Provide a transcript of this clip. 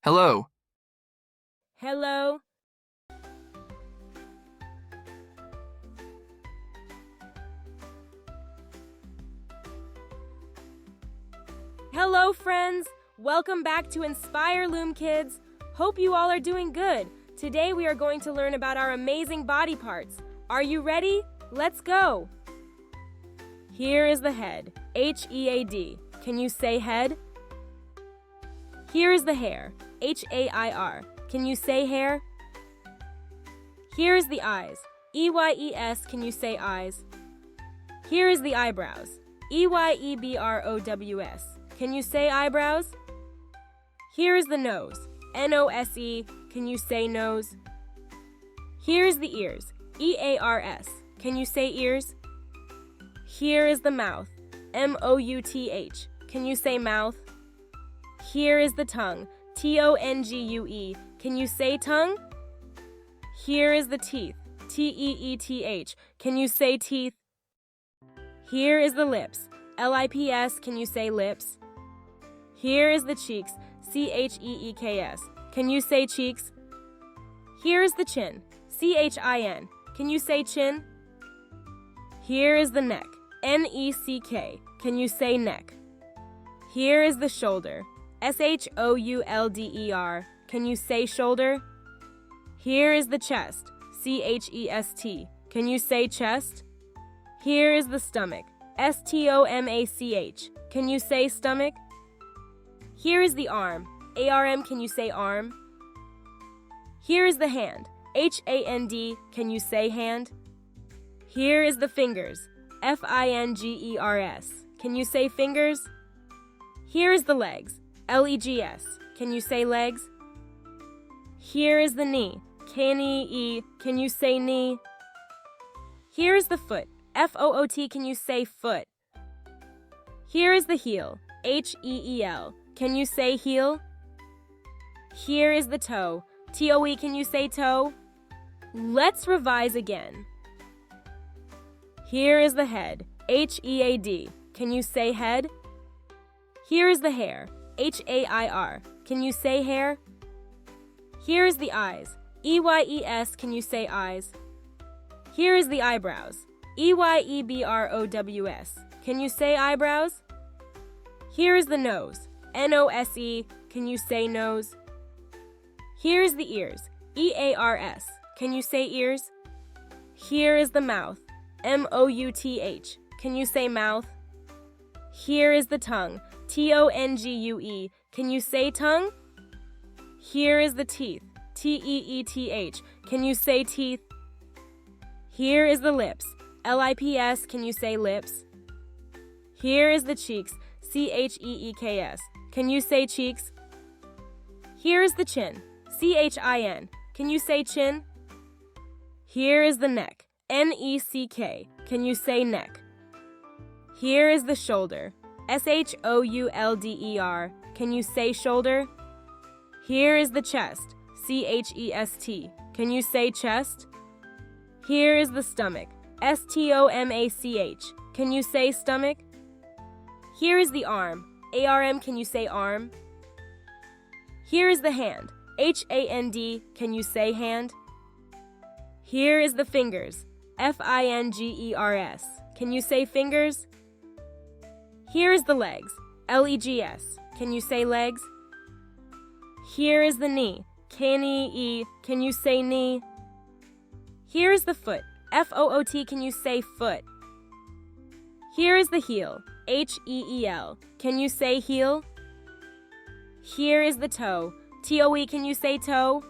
Hello. Hello. Hello, friends. Welcome back to Inspire Loom Kids. Hope you all are doing good. Today we are going to learn about our amazing body parts. Are you ready? Let's go. Here is the head, H-E-A-D. Can you say head? Here is the hair, H-A-I-R. Can you say hair? Here is the eyes, E-Y-E-S. Can you say eyes? Here is the eyebrows, E-Y-E-B-R-O-W-S. Can you say eyebrows? Here is the nose, N-O-S-E. Can you say nose? Here is the ears, E-A-R-S. Can you say ears? Here is the mouth, M-O-U-T-H. Can you say mouth? Here is the tongue, T-O-N-G-U-E. Can you say tongue? Here is the teeth, T-E-E-T-H. Can you say teeth? Here is the lips, L-I-P-S. Can you say lips? Here is the cheeks, C-H-E-E-K-S. Can you say cheeks? Here is the chin, C-H-I-N. Can you say chin? Here is the neck, N-E-C-K. Can you say neck? Here is the shoulder, S-H-O-U-L-D-E-R. Can you say shoulder? Here is the chest, C-H-E-S-T. Can you say chest? Here is the stomach, S-T-O-M-A-C-H. Can you say stomach? Here is the arm, A-R-M. Can you say arm? Here is the hand, H-A-N-D. Can you say hand? Here is the fingers, F-I-N-G-E-R-S. Can you say fingers? Here is the legs, L-E-G-S. Can you say legs? Here is the knee, K-N-E-E. Can you say knee? Here is the foot, F-O-O-T. Can you say foot? Here is the heel, H-E-E-L. Can you say heel? Here is the toe, T-O-E. Can you say toe? Let's revise again. Here is the head, H-E-A-D. Can you say head? Here is the hair, H-A-I-R. Can you say hair? Here is the eyes, E-Y-E-S. Can you say eyes? Here is the eyebrows, E-Y-E-B-R-O-W-S. Can you say eyebrows? Here is the nose, N-O-S-E. Can you say nose? Here is the ears, E-A-R-S. Can you say ears? Here is the mouth, M-O-U-T-H. Can you say mouth? Here is the tongue, T-O-N-G-U-E. Can you say tongue? Here is the teeth, T-E-E-T-H. Can you say teeth? Here is the lips, L-I-P-S. Can you say lips? Here is the cheeks, C-H-E-E-K-S. Can you say cheeks? Here is the chin, C-H-I-N. Can you say chin? Here is the neck, N-E-C-K. Can you say neck? Here is the shoulder, S-H-O-U-L-D-E-R. Can you say shoulder? Here is the chest, C-H-E-S-T. Can you say chest? Here is the stomach, S-T-O-M-A-C-H. Can you say stomach? Here is the arm, A-R-M. Can you say arm? Here is the hand, H-A-N-D. Can you say hand? Here is the fingers, F-I-N-G-E-R-S. Can you say fingers? Here is the legs, L-E-G-S. Can you say legs? Here is the knee, K-N-E-E. Can you say knee? Here is the foot, F-O-O-T. Can you say foot? Here is the heel, H-E-E-L. Can you say heel? Here is the toe, T-O-E. Can you say toe?